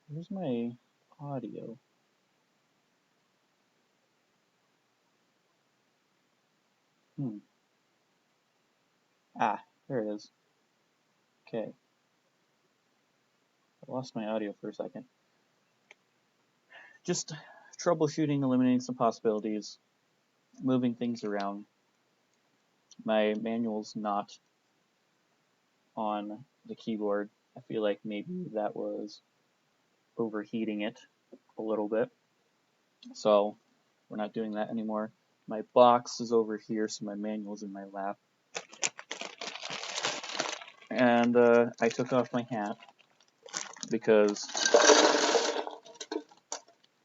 Where's my audio? Hmm. Ah, there it is. Okay. I lost my audio for a second. Just troubleshooting, eliminating some possibilities, moving things around. My manual's not on the keyboard. I feel like maybe that was overheating it a little bit. So we're not doing that anymore. My box is over here, so my manual's in my lap. And I took off my hat because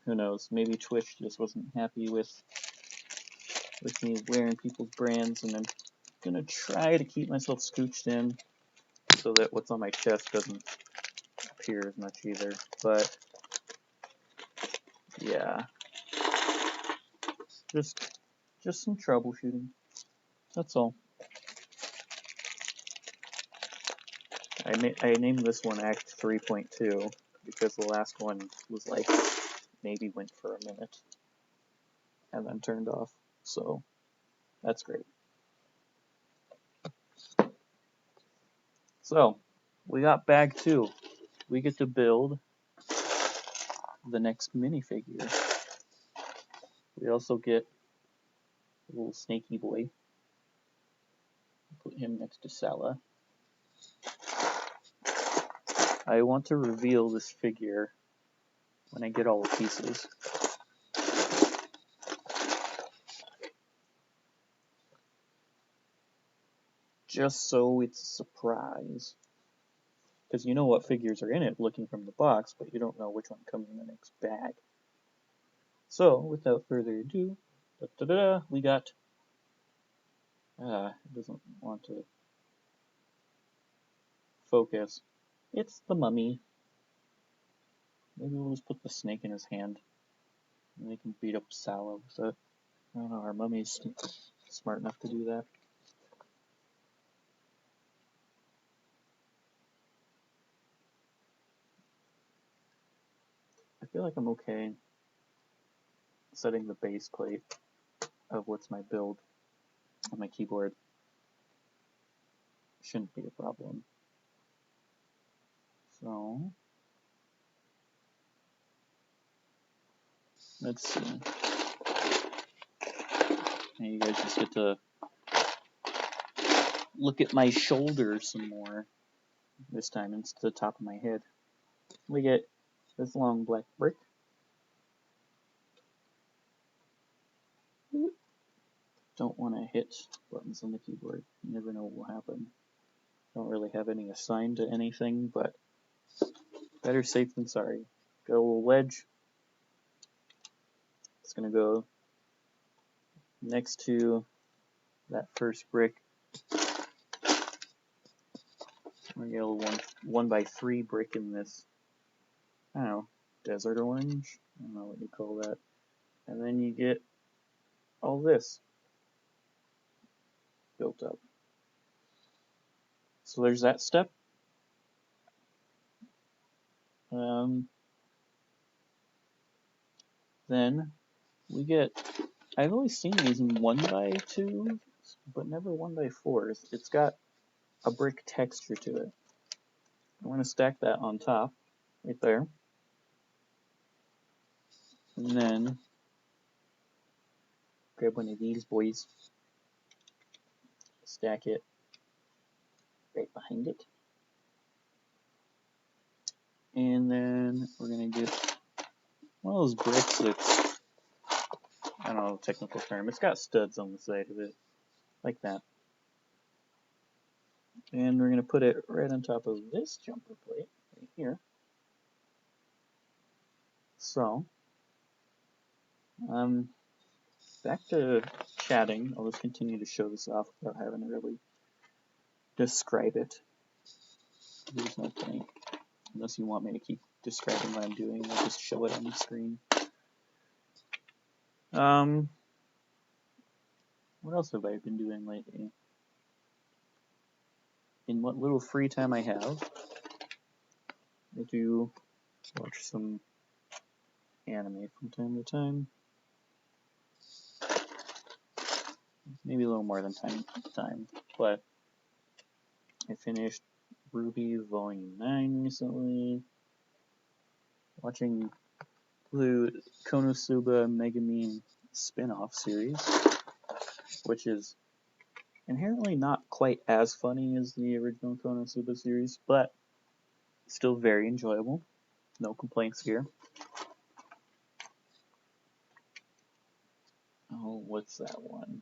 who knows, maybe Twitch just wasn't happy with me wearing people's brands, and I'm gonna try to keep myself scooched in so that what's on my chest doesn't appear as much either. But yeah, just some troubleshooting. That's all. I named this one Act 3.2 because the last one was like maybe went for a minute and then turned off. So that's great. So we got bag 2. We get to build the next minifigure. We also get a little snaky boy. Put him next to Sala. I want to reveal this figure when I get all the pieces. Just so it's a surprise. Because you know what figures are in it looking from the box, but you don't know which one comes in the next bag. So, without further ado, we got... it doesn't want to focus. It's the mummy. Maybe we'll just put the snake in his hand. And they can beat up Sala with it. I don't know, our mummy's smart enough to do that. I feel like I'm okay setting the base plate of what's my build on my keyboard. Shouldn't be a problem. So, let's see. Now you guys just get to look at my shoulder some more. This time it's to the top of my head. We get this long black brick. Don't want to hit buttons on the keyboard. You never know what will happen. Don't really have any assigned to anything, but better safe than sorry. Got a little wedge. It's going to go next to that first brick. We're going to get a little 1x3 brick in this, I don't know, desert orange? I don't know what you call that. And then you get all this built up. So there's that step. Then we get, I've always seen these in 1x2, but never 1x4s. It's got a brick texture to it. I'm going to stack that on top, right there. And then grab one of these boys, stack it right behind it. And then we're going to get one of those bricks that's, I don't know the technical term, it's got studs on the side of it, like that. And we're going to put it right on top of this jumper plate, right here. So, back to chatting. I'll just continue to show this off without having to really describe it. There's no point. Unless you want me to keep describing what I'm doing, I'll just show it on the screen. What else have I been doing lately? In what little free time I have, I do Watch some anime from time to time. Maybe a little more than time, but I finished RWBY Volume 9 recently. Watching the Konosuba Megumin spin-off series, which is inherently not quite as funny as the original Konosuba series, but still very enjoyable. No complaints here. Oh, what's that one?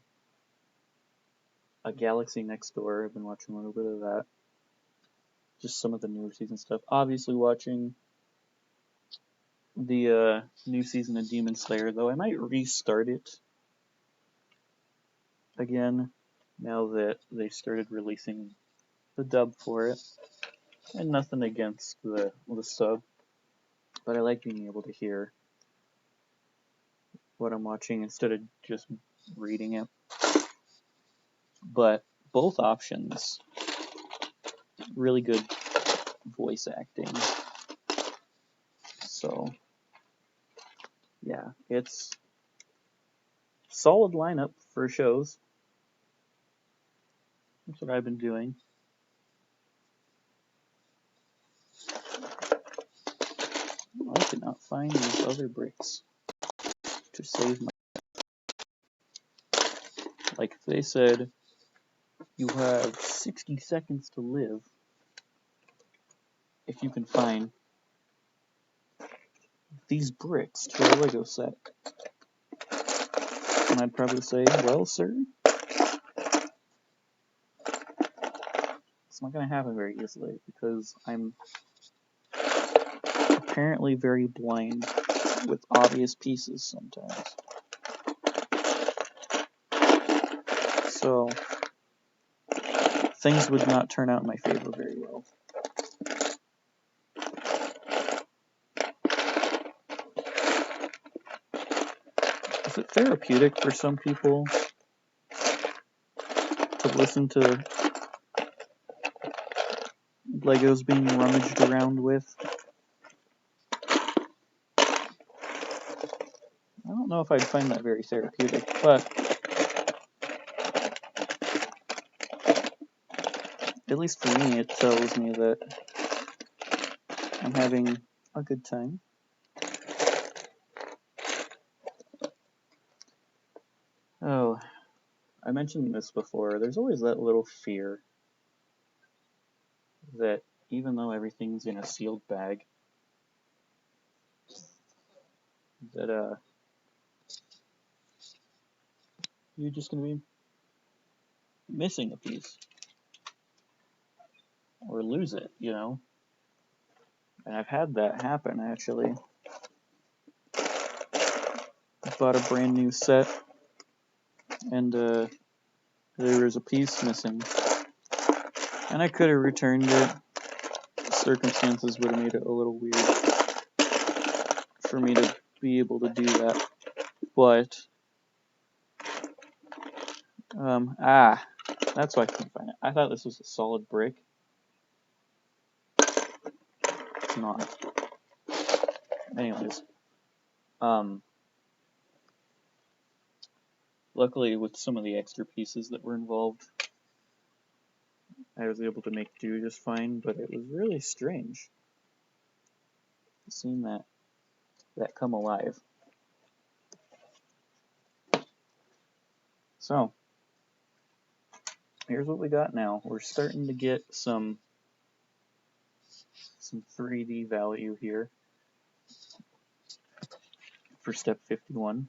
A Galaxy Next Door. I've been watching a little bit of that. Just some of the newer season stuff. Obviously watching the new season of Demon Slayer, though I might restart it again now that they started releasing the dub for it. And nothing against the sub, but I like being able to hear what I'm watching instead of just reading it. But both options, really good voice acting. So, yeah, it's solid lineup for shows. That's what I've been doing. I cannot find these other bricks to save my... Like if they said, you have 60 seconds to live if you can find these bricks to a Lego set. And I'd probably say, well, sir, it's not going to happen very easily because I'm apparently very blind with obvious pieces sometimes. So, things would not turn out in my favor very well. Is it therapeutic for some people to listen to Legos being rummaged around with? I don't know if I'd find that very therapeutic, but at least for me, it tells me that I'm having a good time. Oh, I mentioned this before. There's always that little fear that even though everything's in a sealed bag, that you're just going to be missing a piece or lose it, you know? And I've had that happen, actually. I bought a brand new set, and there was a piece missing. And I could have returned it. The circumstances would have made it a little weird for me to be able to do that. But, that's why I couldn't find it. I thought this was a solid brick. It's not. Anyways, luckily with some of the extra pieces that were involved, I was able to make do just fine, but it was really strange seeing that come alive. So, here's what we got now. We're starting to get some 3D value here for step 51.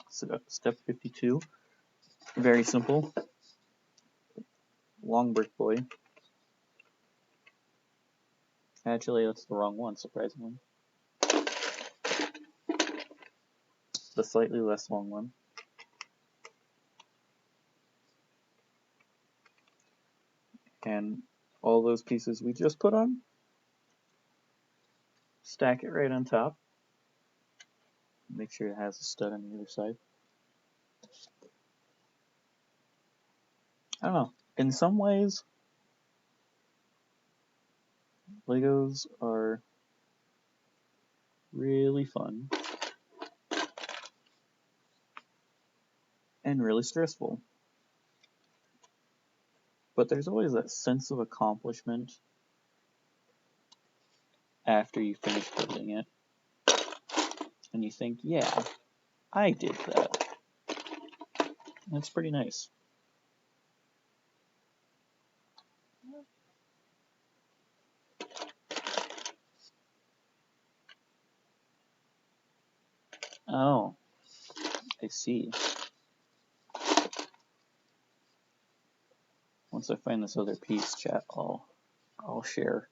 So step 52, very simple. Long brick boy. Actually, that's the wrong one, surprisingly. The slightly less long one. And all those pieces we just put on, stack it right on top. Make sure it has a stud on the other side. I don't know. In some ways, Legos are really fun and really stressful. But there's always that sense of accomplishment after you finish building it. And you think, yeah, I did that. That's pretty nice. Oh, I see. Once I find this other piece, chat, I'll share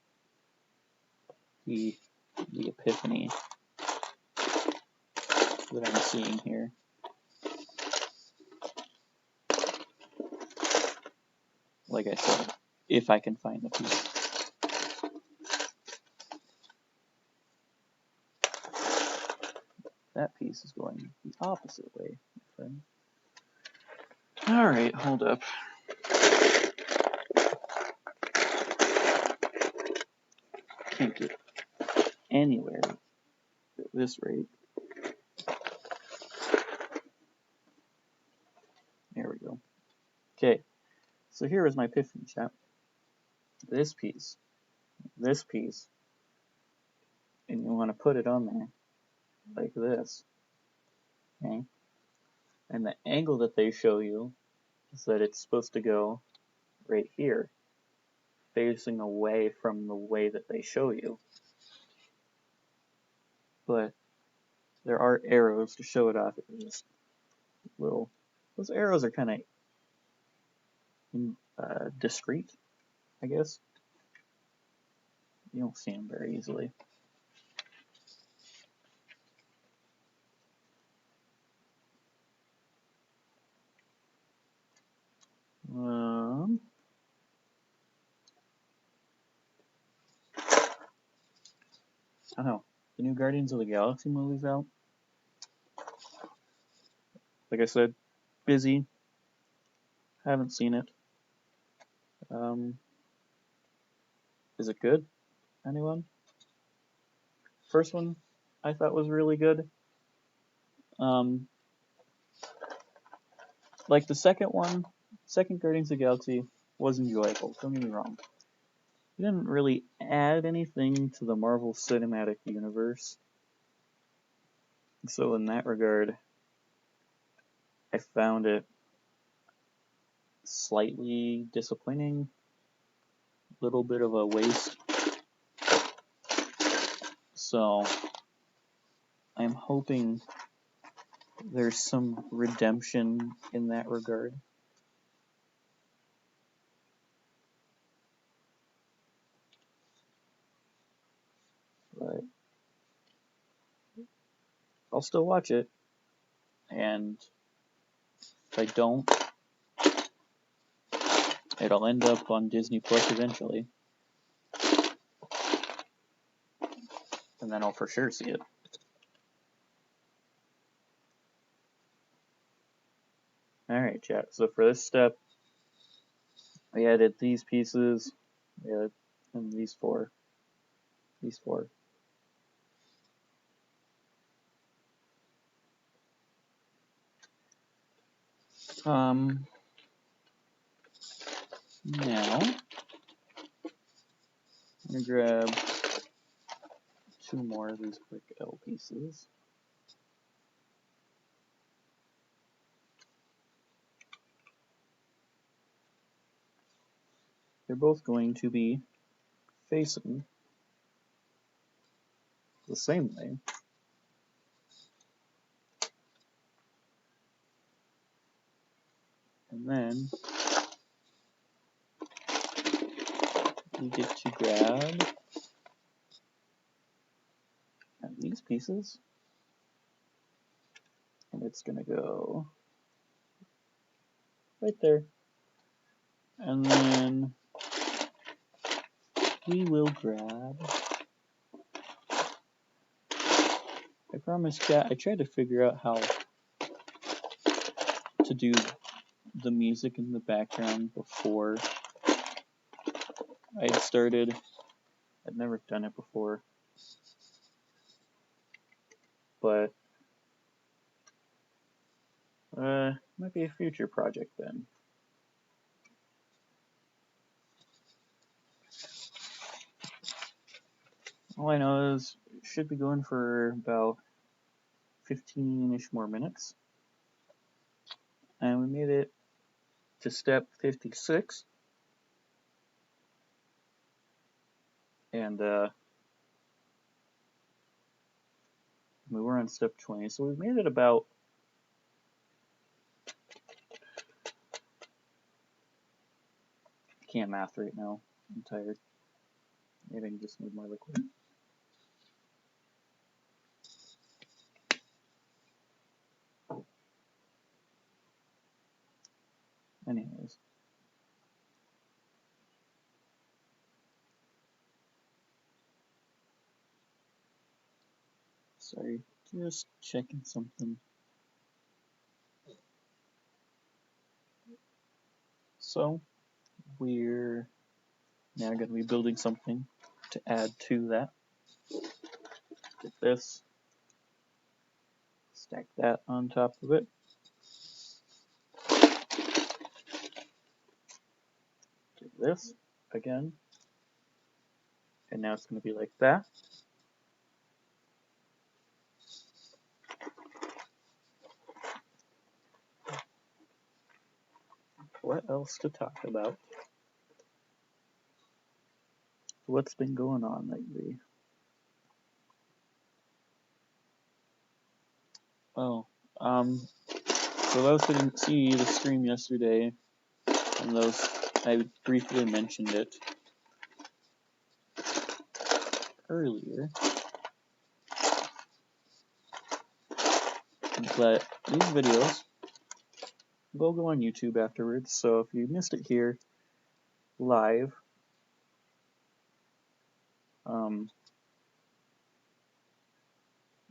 the epiphany that I'm seeing here. Like I said, if I can find the piece. That piece is going the opposite way, my friend. Alright, hold up. Can't get anywhere at this rate. There we go. Okay, so here is my epiphany, chat. This piece, and you want to put it on there like this, okay? And the angle that they show you is that it's supposed to go right here, facing away from the way that they show you. But there are arrows to show it off. It's just little. Those arrows are kind of discreet, I guess. You don't see them very easily. I don't know. The new Guardians of the Galaxy movie's out. Like I said, busy. Haven't seen it. Is it good? Anyone? First one I thought was really good. Like the second one, second Guardians of the Galaxy was enjoyable. Don't get me wrong. It didn't really add anything to the Marvel Cinematic Universe. So in that regard, I found it slightly disappointing. Little bit of a waste. So I'm hoping there's some redemption in that regard. But I'll still watch it. And if I don't, it'll end up on Disney Plus eventually. And then I'll for sure see it. Alright, chat. So for this step, we added these pieces, and these four. Now, I'm going to grab 2 more of these quick L pieces. They're both going to be facing the same way. And then we get to grab these pieces. And it's going to go right there. And then we will grab... I promise, chat, I tried to figure out how to do the music in the background before I started I've never done it before, but might be a future project then. All I know is it should be going for about 15-ish more minutes. And we made it to step 56. And we were on step 20. So we made it about I can't math right now. I'm tired. Maybe I can just move more liquid. Anyways. Sorry, just checking something. So, we're now going to be building something to add to that. Get this. Stack that on top of it. Do this again. And now it's going to be like that. What else to talk about? What's been going on lately? Oh, for those who didn't see the stream yesterday, and those I briefly mentioned it earlier, but these videos will go on YouTube afterwards, so if you missed it here live,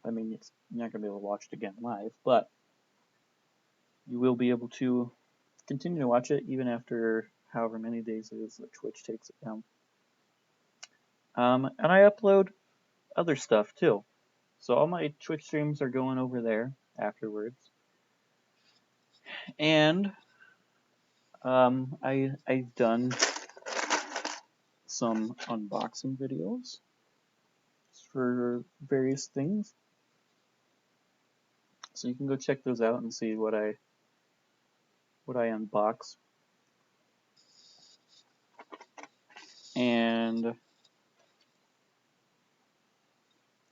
I mean, you're not going to be able to watch it again live, but you will be able to continue to watch it even after however many days it is that Twitch takes it down. And I upload other stuff too. So all my Twitch streams are going over there afterwards. And I've done some unboxing videos for various things. So you can go check those out and see what I unbox. And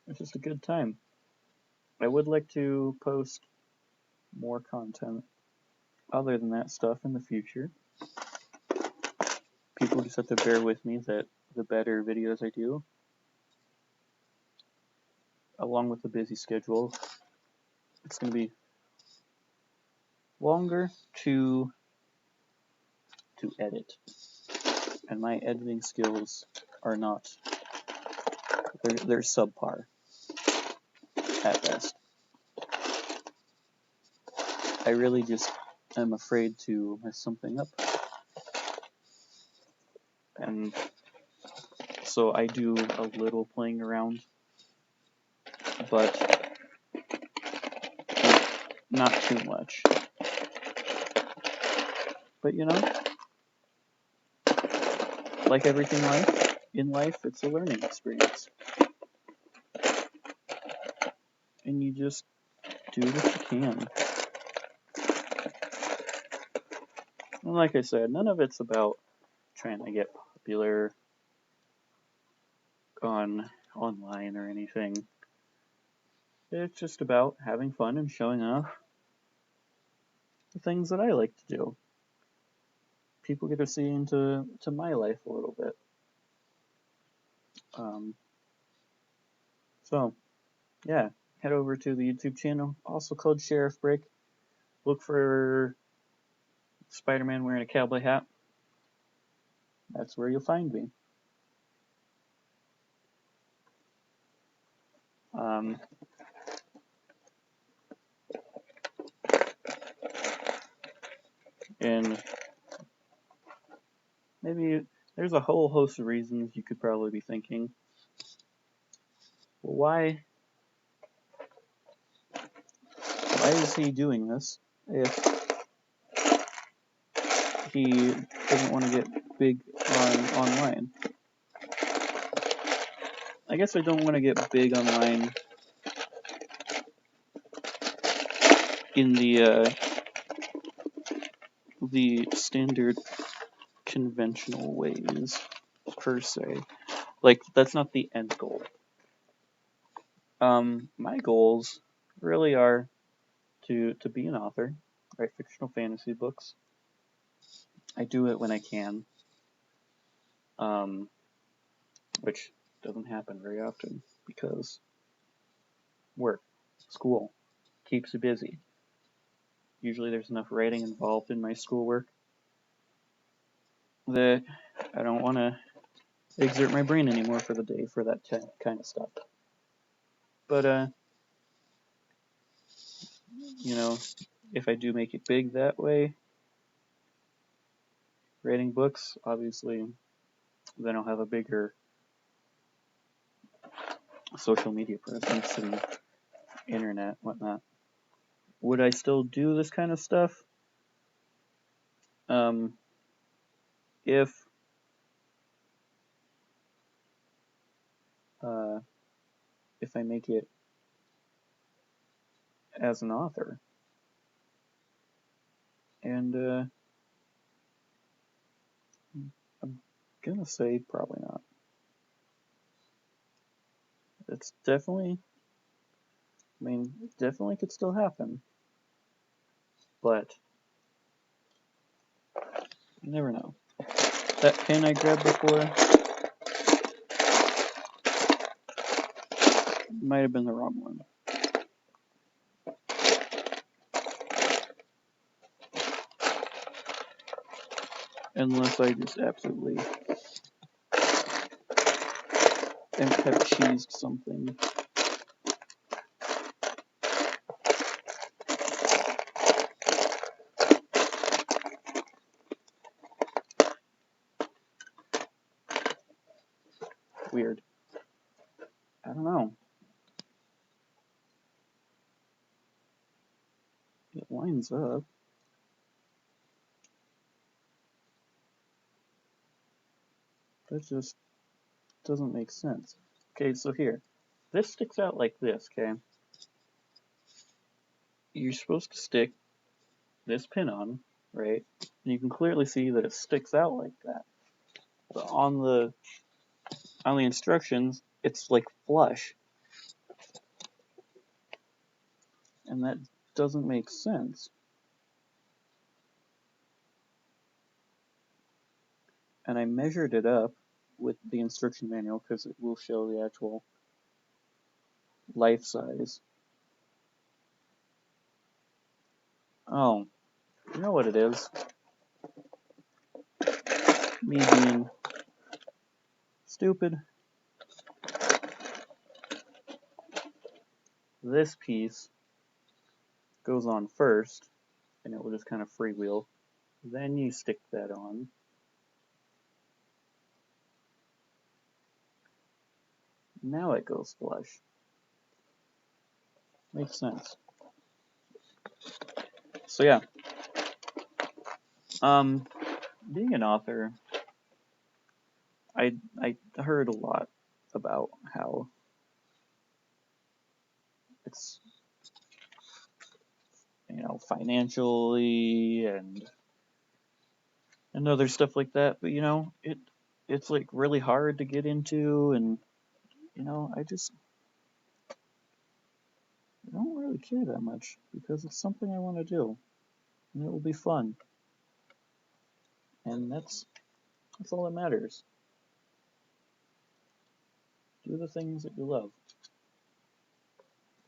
it's just a good time. I would like to post more content other than that stuff in the future. People just have to bear with me that the better videos I do, along with the busy schedule, it's going to be longer to edit. And my editing skills are not, they're subpar at best. I really just am afraid to mess something up. And so I do a little playing around, but not too much. But you know, like everything in life, it's a learning experience. And you just do what you can. And like I said, none of it's about trying to get popular online or anything. It's just about having fun and showing off the things that I like to do. People get to see into my life a little bit. So, yeah, head over to the YouTube channel, also called Sheriff Break. Look for Spider-Man wearing a cowboy hat. That's where you'll find me. And maybe there's a whole host of reasons you could probably be thinking, well, why is he doing this if he doesn't want to get big online? I guess I don't want to get big online in the standard conventional ways, per se. Like, that's not the end goal. My goals really are to be an author, write fictional fantasy books. I do it when I can, which doesn't happen very often because work, school, keeps you busy. Usually there's enough writing involved in my schoolwork that I don't want to exert my brain anymore for the day for that kind of stuff. But, you know, if I do make it big that way, writing books, obviously, then I'll have a bigger social media presence and internet, whatnot. Would I still do this kind of stuff? If I make it as an author. And I'm gonna say probably not. It's definitely, it definitely could still happen. But you never know. That pen I grabbed before might have been the wrong one. Unless I just absolutely have cheesed something. Weird. I don't know. It lines up. That just doesn't make sense. Okay, so here. This sticks out like this, okay? You're supposed to stick this pin on, right? And you can clearly see that it sticks out like that. But on the instructions, it's like flush. And that doesn't make sense. And I measured it up with the instruction manual because it will show the actual life size. Oh, you know what it is? Me being stupid. This piece goes on first, and it will just kind of freewheel. Then you stick that on. Now it goes flush. Makes sense. So yeah. Being an author, I heard a lot about how it's, financially and other stuff like that, but it's like really hard to get into, and I don't really care that much because it's something I want to do and it will be fun, and that's all that matters. Do the things that you love.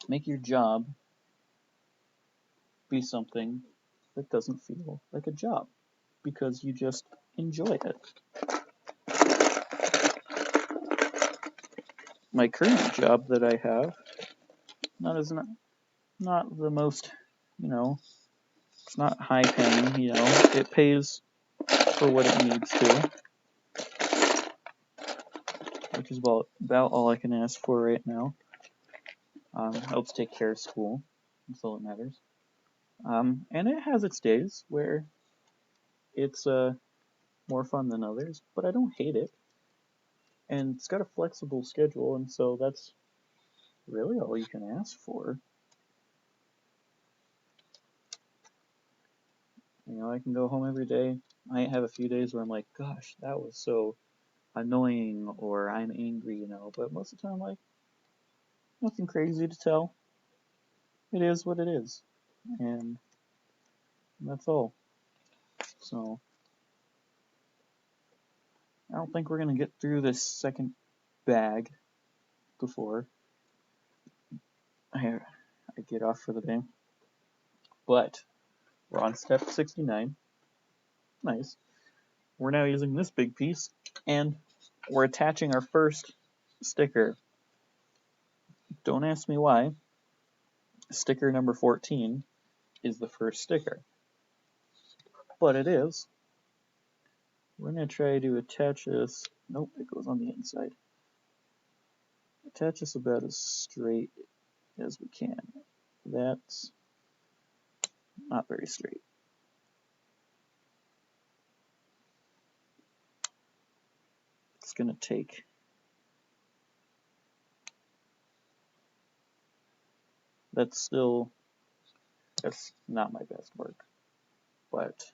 Make your job be something that doesn't feel like a job because you just enjoy it. My current job that I have, not the most, it's not high paying, it pays for what it needs to. which is about all I can ask for right now. Helps take care of school, that's all that matters. And it has its days where it's more fun than others, but I don't hate it. And it's got a flexible schedule, and so that's really all you can ask for. You know, I can go home every day. I have a few days where I'm like, gosh, that was so annoying, or I'm angry, you know, but most of the time, like, nothing crazy to tell. It is what it is, and that's all. So, I don't think we're going to get through this second bag before I get off for the day. But we're on step 69. Nice. We're now using this big piece, and we're attaching our first sticker. Don't ask me why. Sticker number 14 is the first sticker. But it is. We're going to try to attach this. Nope, it goes on the inside. Attach this about as straight as we can. That's not very straight. It's going to take that's not my best work, but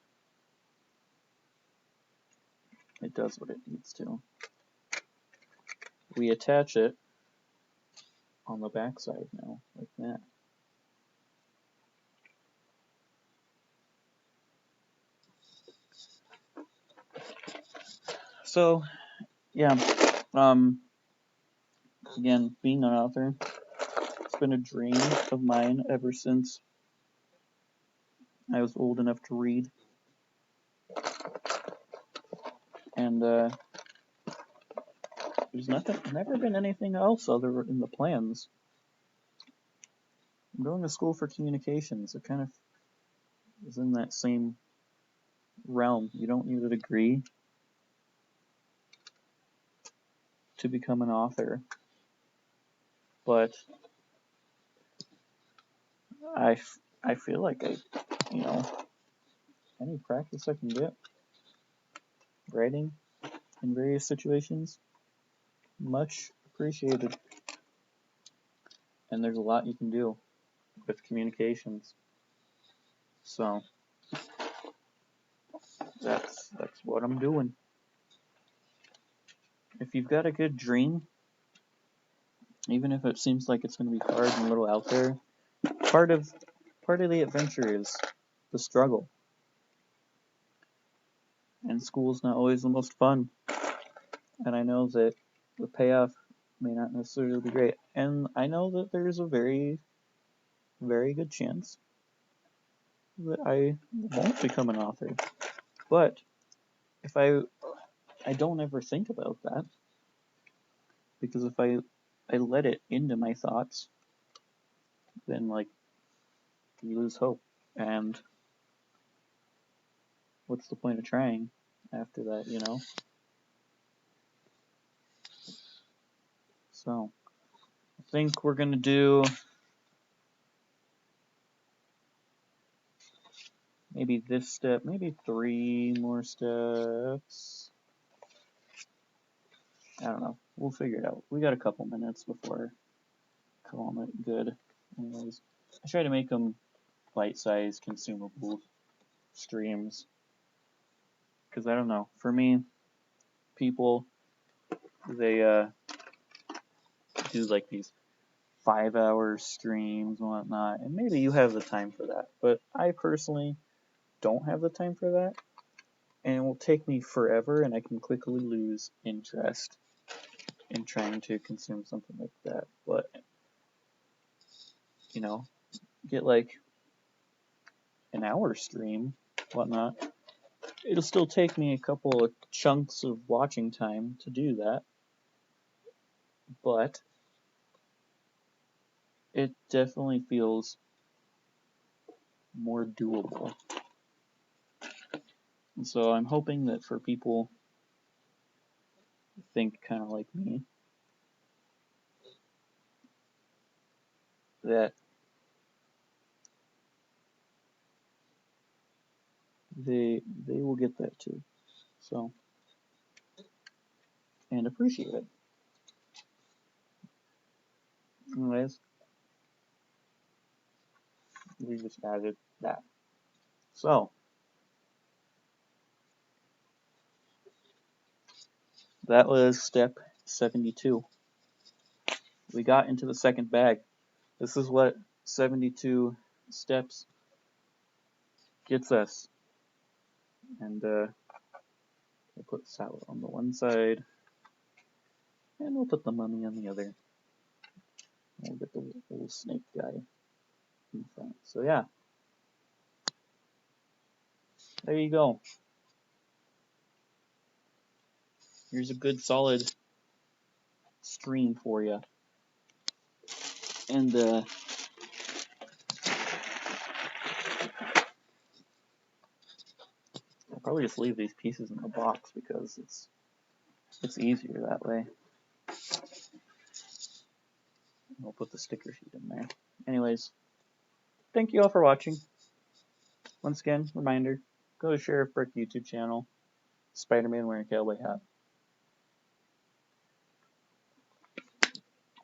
it does what it needs to. We attach it on the back side now, like that. So, yeah, again, being an author, it's been a dream of mine ever since I was old enough to read. And there's never been anything else other in the plans. I'm going to school for communications. It kind of is in that same realm. You don't need a degree to become an author, but I feel like any practice I can get writing in various situations, much appreciated. And there's a lot you can do with communications. So that's what I'm doing. If you've got a good dream, even if it seems like it's going to be hard and a little out there, part of the adventure is the struggle. And school's not always the most fun. And I know that the payoff may not necessarily be great. And I know that there's a very, very good chance that I won't become an author. But if I don't ever think about that, because if I let it into my thoughts, then like you lose hope. And what's the point of trying after that, you know? So I think we're gonna do maybe this step, maybe 3 more steps. I don't know. We'll figure it out. We got a couple minutes before calling it good. Anyways, I try to make them bite-sized, consumable streams. Because I don't know. For me, people, they do like these 5-hour streams and whatnot. And maybe you have the time for that. But I personally don't have the time for that. And it will take me forever, and I can quickly lose interest in trying to consume something like that. But, you know, get like an hour stream, whatnot. It'll still take me a couple of chunks of watching time to do that. But it definitely feels more doable. And so I'm hoping that for people who think kind of like me, that they will get that too. So, and appreciate it. Anyways, we just added that. So, that was step 72. We got into the second bag. This is what 72 steps gets us. And we'll put salad on the one side, and we'll put the mummy on the other. We'll get the little snake guy in front. So yeah, there you go. Here's a good solid stream for you. And I'll probably just leave these pieces in the box because it's easier that way. I'll put the sticker sheet in there. Anyways, thank you all for watching. Once again, reminder, go to Sheriff Brick YouTube channel, Spider-Man wearing a cowboy hat.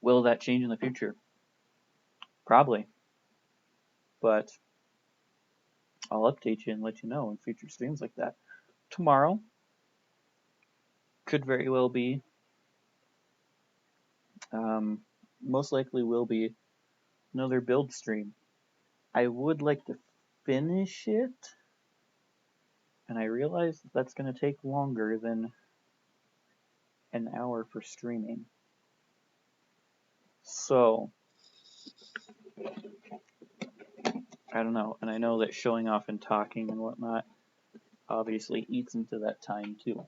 Will that change in the future? Probably. But I'll update you and let you know in future streams like that. Tomorrow could very well be, most likely will be another build stream. I would like to finish it, and I realize that's going to take longer than an hour for streaming. So, I don't know, and I know that showing off and talking and whatnot obviously eats into that time too.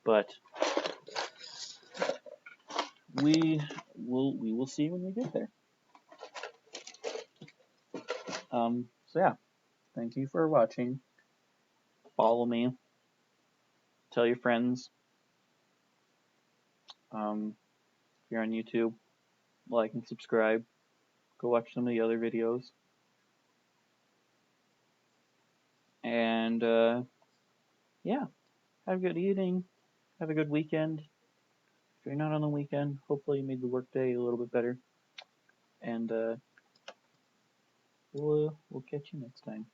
But we will see when we get there. So yeah, thank you for watching. Follow me. Tell your friends. If you're on YouTube, like and subscribe. Go watch some of the other videos. And yeah, have a good evening. Have a good weekend. If you're not on the weekend, hopefully you made the workday a little bit better. And we'll catch you next time.